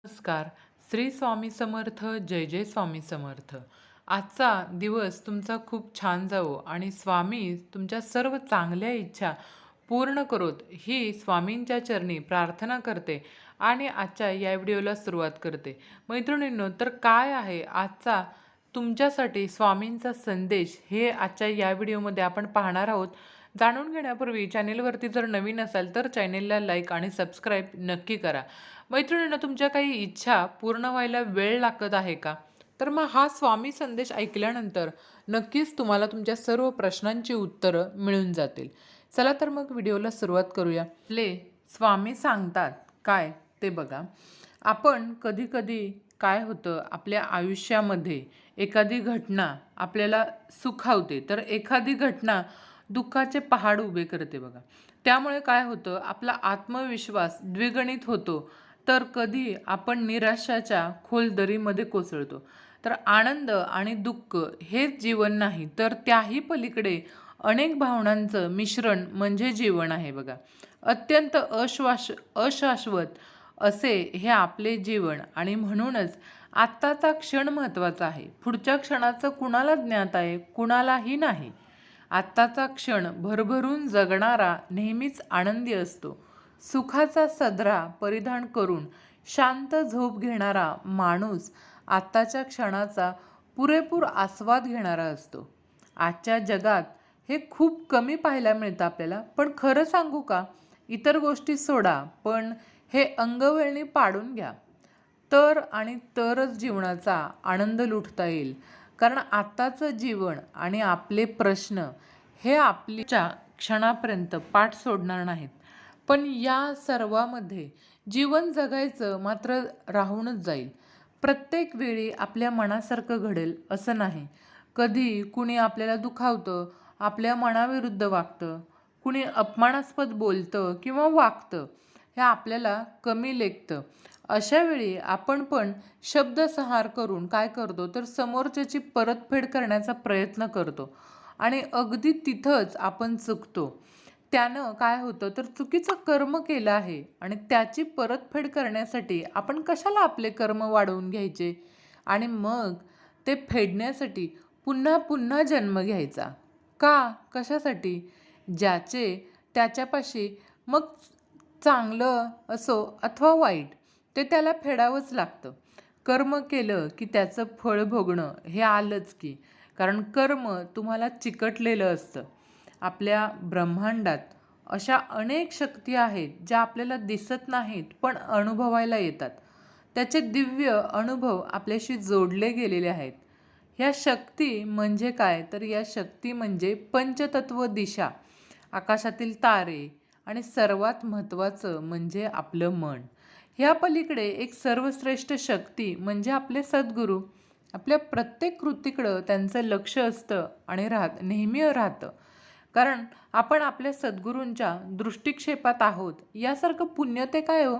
नमस्कार. श्री स्वामी समर्थ. जय जय स्वामी समर्थ. आजचा दिवस तुमचा खूप छान जावो आणि स्वामी तुमच्या सर्व चांगल्या इच्छा पूर्ण करोत ही स्वामींच्या चरणी प्रार्थना करते आणि आजच्या या व्हिडिओला सुरुवात करते. मैत्रिणींनो, तर काय आहे आजचा तुमच्यासाठी स्वामींचा संदेश हे आजच्या या व्हिडिओमध्ये आपण पाहणार आहोत. जाणून घेण्यापूर्वी चॅनेलवरती जर नवीन असाल तर चॅनेलला लाईक आणि सबस्क्राईब नक्की करा. मैत्रिणींनो, तुमच्या काही इच्छा पूर्ण व्हायला वेळ लागत आहे का? तर मग हा स्वामी संदेश ऐकल्यानंतर नक्कीच तुम्हाला तुमच्या सर्व प्रश्नांची उत्तरं मिळून जातील. चला तर मग व्हिडिओला सुरुवात करूया. आपले स्वामी सांगतात काय ते बघा. आपण कधी-कधी काय होतं आपल्या आयुष्यामध्ये एखादी घटना आपल्याला सुखावते, तर एखादी घटना दुःखाचे पहाड उभे करते बघा. त्यामुळे काय होतं आपला आत्मविश्वास द्विगुणित होतो, तर कधी आपण निराशाच्या खोल दरीमध्ये कोसळतो. तर आनंद आणि दुःख हेच जीवन नाही, तर त्याही पलीकडे अनेक भावनांचं मिश्रण म्हणजे जीवन आहे बघा. अत्यंत अशाश्वत असे हे आपले जीवन आणि म्हणूनच आत्ताचा क्षण महत्त्वाचा आहे. पुढच्या क्षणाचं कुणाला ज्ञात आहे? कुणालाही नाही. आत्ताचा क्षण भरभरून जगणारा नेहमीच आनंदी असतो. सुखाचा सदरा परिधान करून शांत झोप घेणारा माणूस आत्ताच्या क्षणाचा पुरेपूर आस्वाद घेणारा असतो. आजच्या जगात हे खूप कमी पाहायला मिळतं आपल्याला, पण खरं सांगू का, इतर गोष्टी सोडा, पण हे अंगवळणी पाडून घ्या, तर आणि तरच जीवनाचा आनंद लुटता येईल. कारण आत्ताचं जीवन आणि आपले प्रश्न हे आपल्या क्षणापर्यंत पाठ सोडणार नाहीत. पण या सर्वामध्ये जीवन जगायचं मात्र राहूनच जाईल. प्रत्येक वेळी आपल्या मनासारखं घडेल असं नाही. कधी कुणी आपल्याला दुखावतं, आपल्या मनाविरुद्ध वागतं, कुणी अपमानास्पद बोलतं किंवा वागतं, हे आपल्याला कमी लेखतं. अशा वेळी आपण पण शब्दसंहार करून काय करतो, तर समोरच्याची परतफेड करण्याचा प्रयत्न करतो आणि अगदी तिथंच आपण चुकतो. त्यानं काय होतं, तर चुकीचं कर्म केलं आहे आणि त्याची परतफेड करण्यासाठी आपण कशाला आपले कर्म वाढवून घ्यायचे आणि मग ते फेडण्यासाठी पुन्हा पुन्हा जन्म घ्यायचा. का? कशासाठी? ज्याचे त्याच्यापाशी मग चांगलं असो अथवा वाईट, ते त्याला फेडावंच लागतं. कर्म केलं की त्याचं फळ भोगणं हे आलंच की. कारण कर्म तुम्हाला चिकटलेलं असतं. आपल्या ब्रह्मांडात अशा अनेक शक्ती आहेत ज्या आपल्याला दिसत नाहीत पण अनुभवायला येतात. त्याचे दिव्य अनुभव आपल्याशी जोडले गेलेले आहेत. ह्या शक्ती म्हणजे काय, तर या शक्ती म्हणजे पंचतत्व दिशा, आकाशातील तारे आणि सर्वात महत्त्वाचं म्हणजे आपलं मन. ह्या पलीकडे एक सर्वश्रेष्ठ शक्ती म्हणजे आपले सद्गुरू. आपल्या प्रत्येक कृतीकडं त्यांचं लक्ष असतं आणि नेहमी राहतं. कारण आपण आपल्या सद्गुरूंच्या दृष्टिक्षेपात आहोत. यासारखं पुण्य ते काय हो?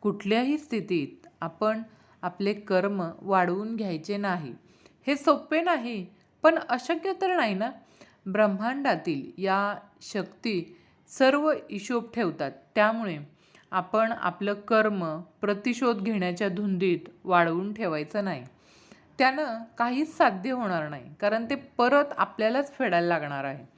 कुठल्याही स्थितीत आपण आपले कर्म वाढवून घ्यायचे नाही. हे सोपे नाही, पण अशक्य तर नाही ना. ब्रह्मांडातील या शक्ती सर्व हिशोब ठेवतात. त्यामुळे आपण आपलं कर्म प्रतिशोध घेण्याच्या धुंदीत वाढवून ठेवायचं नाही. त्यानं काहीच साध्य होणार नाही, कारण ते परत आपल्यालाच फेडायला लागणार आहे.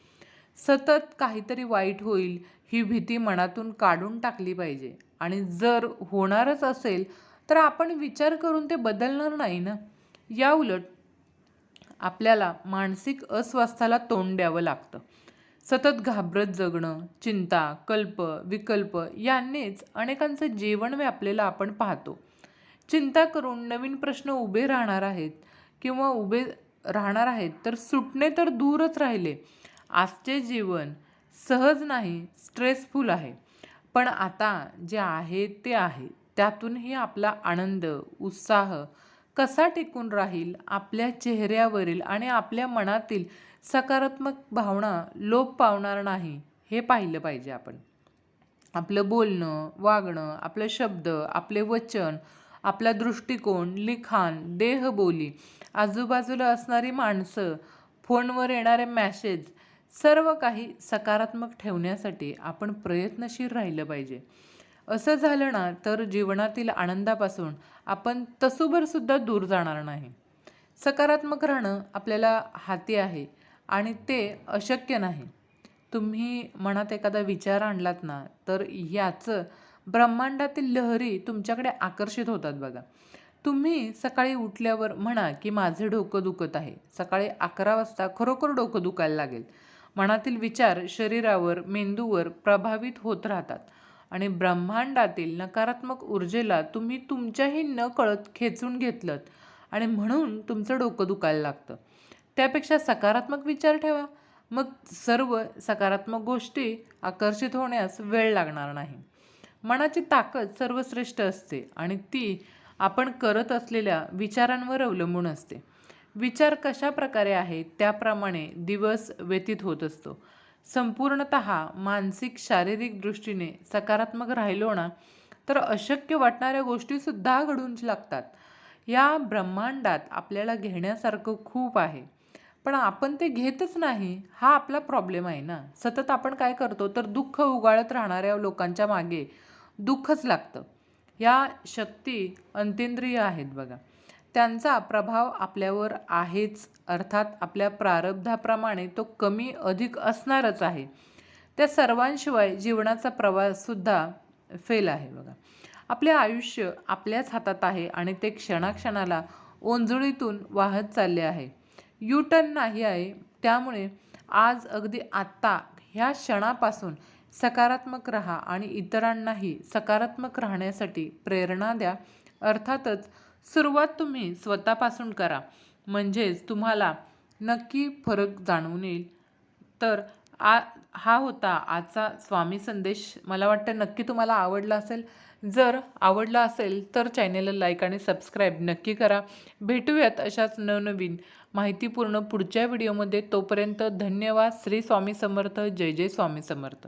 सतत काहीतरी वाईट होईल ही भीती मनातून काढून टाकली पाहिजे आणि जर होणारच असेल तर आपण विचार करून ते बदलणार नाही ना. याउलट आपल्याला मानसिक अस्वास्थ्याला तोंड द्यावं लागतं. सतत घाबरत जगणं, चिंता, कल्प, विकल्प यांनीच अनेकांचं जीवन व्यापलेलं आपण पाहतो. चिंता करून नवीन प्रश्न उभे राहणार आहेत किंवा उभे राहणार आहेत, तर सुटणे तर दूरच राहिले. आजचे जीवन सहज नाही, स्ट्रेसफुल आहे. पण आता जे आहे ते आहे. त्यातूनही आपला आनंद, उत्साह कसा टिकून राहील, आपल्या चेहऱ्यावरील आणि आपल्या मनातील सकारात्मक भावना लोप पावणार नाही, हे पाहिलं पाहिजे आपण. आपलं बोलणं, वागणं, आपले शब्द, आपले वचन, आपला दृष्टिकोन, लिखाण, देहबोली, आजूबाजूला असणारी माणसं, फोनवर येणारे मेसेज, सर्व काही सकारात्मक ठेवण्यासाठी आपण प्रयत्नशील राहिलं पाहिजे. असं झालं ना तर जीवनातील आनंदापासून आपण तसूभरसुद्धा दूर जाणार नाही. सकारात्मक राहणं आपल्याला हाती आहे आणि ते अशक्य नाही. तुम्ही मनात एखादा विचार आणलात ना तर याचं ब्रह्मांडातील लहरी तुमच्याकडे आकर्षित होतात बघा. तुम्ही सकाळी उठल्यावर म्हणा की माझे डोकं दुखत आहे. सकाळी 11 वाजता खरोखर डोकं दुखायला लागेल. मनातील विचार शरीरावर, मेंदूवर प्रभावित होत राहतात आणि ब्रह्मांडातील नकारात्मक ऊर्जेला तुम्ही तुमच्याही नकळत खेचून घेतलत आणि म्हणून तुमचं डोकं दुखायला लागतं. त्यापेक्षा सकारात्मक विचार ठेवा. मग सर्व सकारात्मक गोष्टी आकर्षित होण्यास वेळ लागणार नाही. मनाची ताकद सर्वश्रेष्ठ असते आणि ती आपण करत असलेल्या विचारांवर अवलंबून असते. विचार कशा प्रकारे आहेत त्याप्रमाणे दिवस व्यतीत होत असतो. संपूर्णतः मानसिक शारीरिक दृष्टीने सकारात्मक राहिलो ना तर अशक्य वाटणाऱ्या गोष्टीसुद्धा घडून लागतात. या ब्रह्मांडात आपल्याला घेण्यासारखं खूप आहे पण आपण ते घेतच नाही, हा आपला प्रॉब्लेम आहे ना. सतत आपण काय करतो तर दुःख उगाळत राहणाऱ्या लोकांच्या मागे दुःखच लागतं. या शक्ती अंतेंद्रिय आहेत बघा. त्यांचा प्रभाव आपल्यावर आहेच, अर्थात आपल्या प्रारब्धाप्रमाणे तो कमी अधिक असणारच आहे. त्या सर्वांशिवाय जीवनाचा प्रवाससुद्धा फेल आहे बघा. आपले आयुष्य आपल्याच हातात आहे आणि ते क्षणाक्षणाला ओंजळीतून वाहत चालले आहे. यू टर्न नाही आहे. त्यामुळे आज अगदी आत्ता ह्या क्षणापासून सकारात्मक राहा आणि इतरांनाही सकारात्मक राहण्यासाठी प्रेरणा द्या. अर्थातच सुरुवात तुम्ही स्वतःपासून करा, म्हणजेच तुम्हाला नक्की फरक जाणवून येईल. तर हा होता आजचा स्वामी संदेश. मला वाटतं नक्की तुम्हाला आवडला असेल. जर आवडला असेल तर चॅनेलला लाईक आणि सबस्क्राईब नक्की करा. भेटूयात अशाच नवनवीन माहितीपूर्ण पुढच्या व्हिडिओमध्ये. तोपर्यंत धन्यवाद. श्री स्वामी समर्थ. जय जय स्वामी समर्थ.